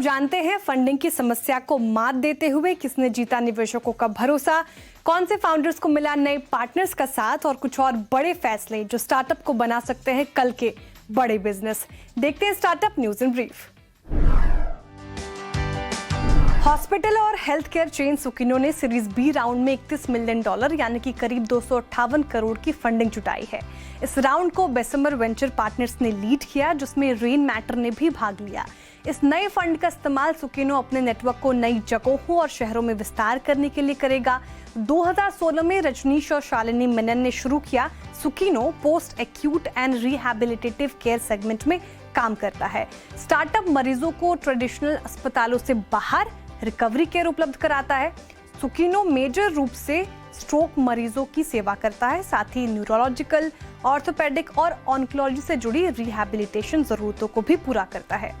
जानते हैं फंडिंग की समस्या को मात देते हुए किसने जीता निवेशकों का भरोसा, कौन से फाउंडर्स को मिला नए पार्टनर्स का साथ और कुछ और बड़े फैसले जो स्टार्टअप को बना सकते हैं कल के बड़े बिजनेस। देखते हैं startup news in brief. Hospital और हेल्थ केयर चेन सुकीनो ने सीरीज बी राउंड में $31 मिलियन यानी कि करीब 258 करोड़ की फंडिंग जुटाई है। इस राउंड को बेसमर वेंचर पार्टनर्स ने लीड किया, जिसमें रेन मैटर ने भी भाग लिया। इस नए फंड का इस्तेमाल सुकीनो अपने नेटवर्क को नई जगहों और शहरों में विस्तार करने के लिए करेगा। 2016 में रजनीश और शालिनी मेनन ने शुरू किया। Sukino post acute and rehabilitative care segment में काम करता है। स्टार्टअप मरीजों को ट्रेडिशनल अस्पतालों से बाहर रिकवरी केयर उपलब्ध कराता है। सुकीनो मेजर रूप से स्ट्रोक मरीजों की सेवा करता है, साथ ही न्यूरोलॉजिकल, ऑर्थोपेडिक और ऑन्कोलॉजी से जुड़ी रिहैबिलिटेशन जरूरतों को भी पूरा करता है।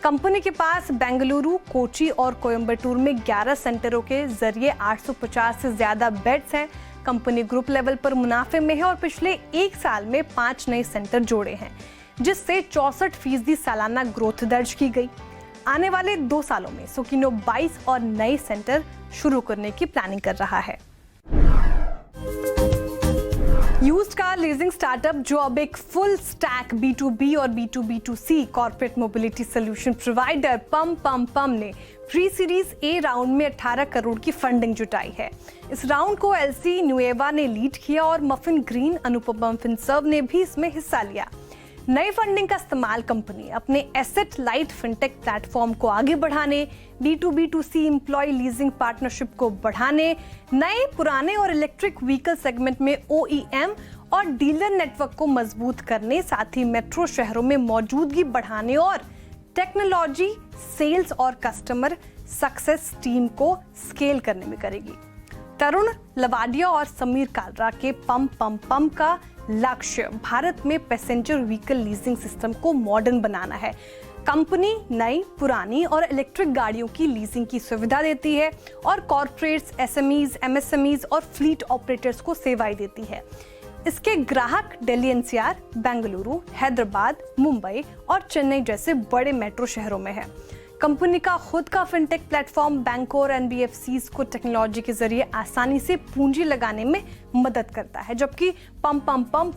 कंपनी के पास बेंगलुरु, कोची और कोयम्बटूर में 11 सेंटरों के जरिए 850 से ज्यादा बेड्स हैं। कंपनी ग्रुप लेवल पर मुनाफे में है और पिछले 1 साल में 5 नए सेंटर जोड़े हैं, जिससे 64% सालाना ग्रोथ दर्ज की गई। आने वाले 2 सालों में सुकीनो 22 और नए सेंटर शुरू करने की प्लानिंग कर रहा है। यूज्ड कार लीजिंग स्टार्टअप जो अब एक फुल स्टैक B2B और B2B2C corporate mobility solution provider पम ने प्री सीरीज ए राउंड में 18 करोड़ की फंडिंग जुटाई है। इस राउंड को एलसी न्यूएवा ने लीड किया और मफिन ग्रीन, अनुपम फिनसर्व ने भी इसमें हिस्सा लिया। नई फंडिंग का इस्तेमाल कंपनी अपने एसेट लाइट फिनटेक प्लेटफॉर्म को आगे बढ़ाने, B2B2C एम्प्लॉय लीजिंग पार्टनरशिप को बढ़ाने, नए, पुराने और इलेक्ट्रिक व्हीकल सेगमेंट में OEM और डीलर नेटवर्क को मजबूत करने, साथ ही मेट्रो शहरों में मौजूदगी बढ़ाने और टेक्नोलॉजी, सेल्स और कस्टमर सक्सेस टीम को स्केल करने में करेगी। तरुण लवाडिया और समीर कालरा के पम का लक्ष्य भारत में पैसेंजर व्हीकल लीजिंग सिस्टम को मॉडर्न बनाना है। कंपनी नई, पुरानी और इलेक्ट्रिक गाड़ियों की लीजिंग की सुविधा देती है और कॉर्पोरेट्स, SMEs, MSMEs और फ्लीट ऑपरेटर्स को सेवाएं देती है। इसके ग्राहक दिल्ली NCR, बेंगलुरु, हैदराबाद, मुंबई और चेन्नई जैसे बड़े मेट्रो शहरों में है। कंपनी का खुद का फिनटेक प्लेटफॉर्म बैंकों और NBFCs को टेक्नोलॉजी के जरिए आसानी से पूंजी लगाने में मदद करता है, जबकि पम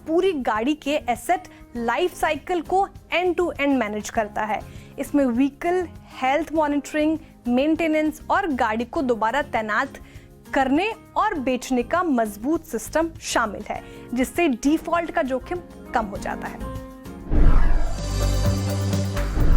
पूरी गाड़ी के एसेट लाइफ साइकिल को एंड टू एंड मैनेज करता है। इसमें व्हीकल हेल्थ मॉनिटरिंग, मेंटेनेंस और गाड़ी को दोबारा तैनात करने और बेचने का मजबूत सिस्टम शामिल है, जिससे डिफॉल्ट का जोखिम कम हो जाता है।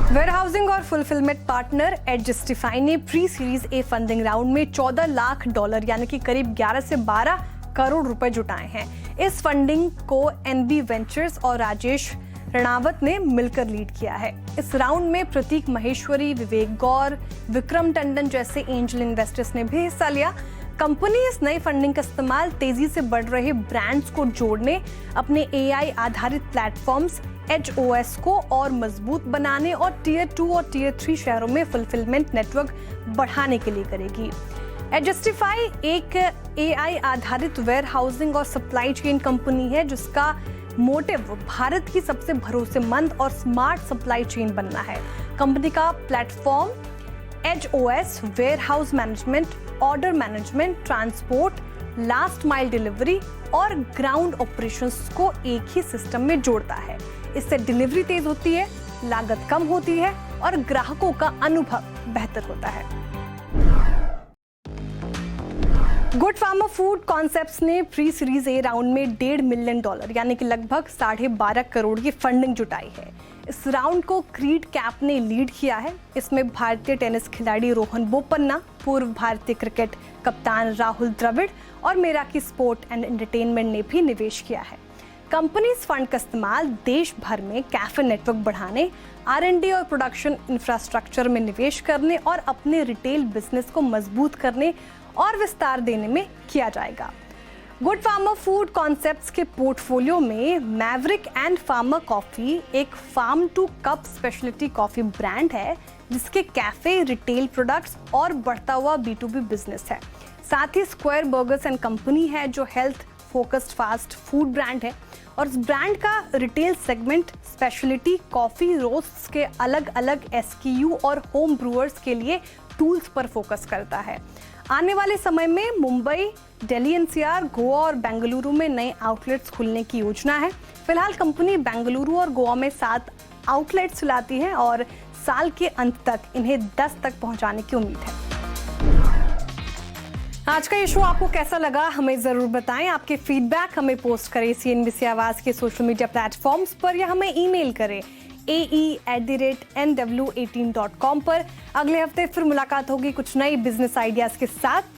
वेयरहाउसिंग और फुलफिलमेंट पार्टनर एडजस्टिफाई ने pre series A funding round में $14 लाख यानी कि करीब 11 से 12 करोड़ रुपए जुटाए हैं। इस फंडिंग को NB वेंचर्स और राजेश रणावत ने मिलकर लीड किया है। इस राउंड में प्रतीक महेश्वरी, विवेक गौर, विक्रम टंडन जैसे एंजल इन्वेस्टर्स ने भी हिस्सा लिया। कंपनी इस नई फंडिंग का इस्तेमाल तेजी से बढ़ रहे ब्रांड्स को जोड़ने, अपने AI आधारित प्लेटफॉर्म्स HOS को और मजबूत बनाने और टियर 2 और टियर 3 शहरों में फुलफिलमेंट नेटवर्क बढ़ाने के लिए करेगी। एडजस्टिफाई एक AI आधारित वेयर हाउसिंग और सप्लाई चेन कंपनी है, जिसका मोटिव भारत की सबसे भरोसेमंद और स्मार्ट सप्लाई चेन बनना है। कंपनी का platform HOS, warehouse management, order management, transport, last mile delivery और ग्राउंड ऑपरेशंस को एक ही सिस्टम में जोड़ता है। इससे डिलीवरी तेज होती है, लागत कम होती है और ग्राहकों का अनुभव बेहतर होता है। गुड फार्मा फूड कॉन्सेप्ट्स ने प्री सीरीज ए राउंड में $1.5 मिलियन यानी कि लगभग 12.5 करोड़ की फंडिंग जुटाई है। इस राउंड को क्रीड कैप ने लीड किया है। इसमें भारतीय टेनिस खिलाड़ी रोहन बोपन्ना, पूर्व भारतीय क्रिकेट कप्तान राहुल द्रविड़ और मेराकी स्पोर्ट एंड एंटरटेनमेंट ने भी निवेश किया है। कंपनी इस फंड का इस्तेमाल देश भर में कैफे नेटवर्क बढ़ाने, R&D और प्रोडक्शन इंफ्रास्ट्रक्चर में निवेश करने और अपने रिटेल बिजनेस को मजबूत करने और विस्तार देने में किया जाएगा। गुड फार्मा फूड कॉन्सेप्ट्स के पोर्टफोलियो में मैवरिक एंड फार्मा कॉफी एक farm to cup speciality coffee brand है, जिसके कैफे, रिटेल प्रोडक्ट्स और बढ़ता हुआ B2B बिजनेस है। साथ ही स्क्वायर बर्गर्स एंड कंपनी है, जो health focused fast food brand है और इस ब्रांड का retail segment speciality coffee roasts के अलग अलग SKU और होम ब्रूअर्स के लिए टूल्स पर फोकस करता है। आने वाले समय में मुंबई, दिल्ली NCR, गोवा और बेंगलुरु में नए आउटलेट्स खुलने की योजना है। फिलहाल कंपनी बेंगलुरु और गोवा में 7 आउटलेट्स चलाती है और साल के अंत तक इन्हें 10 तक पहुंचाने की उम्मीद है। आज का ये शो आपको कैसा लगा हमें ज़रूर बताएं। आपके फीडबैक हमें पोस्ट करें CNBC आवाज़ के सोशल मीडिया प्लेटफॉर्म्स पर या हमें ईमेल करें ae@nw18.com पर। अगले हफ्ते फिर मुलाकात होगी कुछ नई बिजनेस आइडियाज़ के साथ।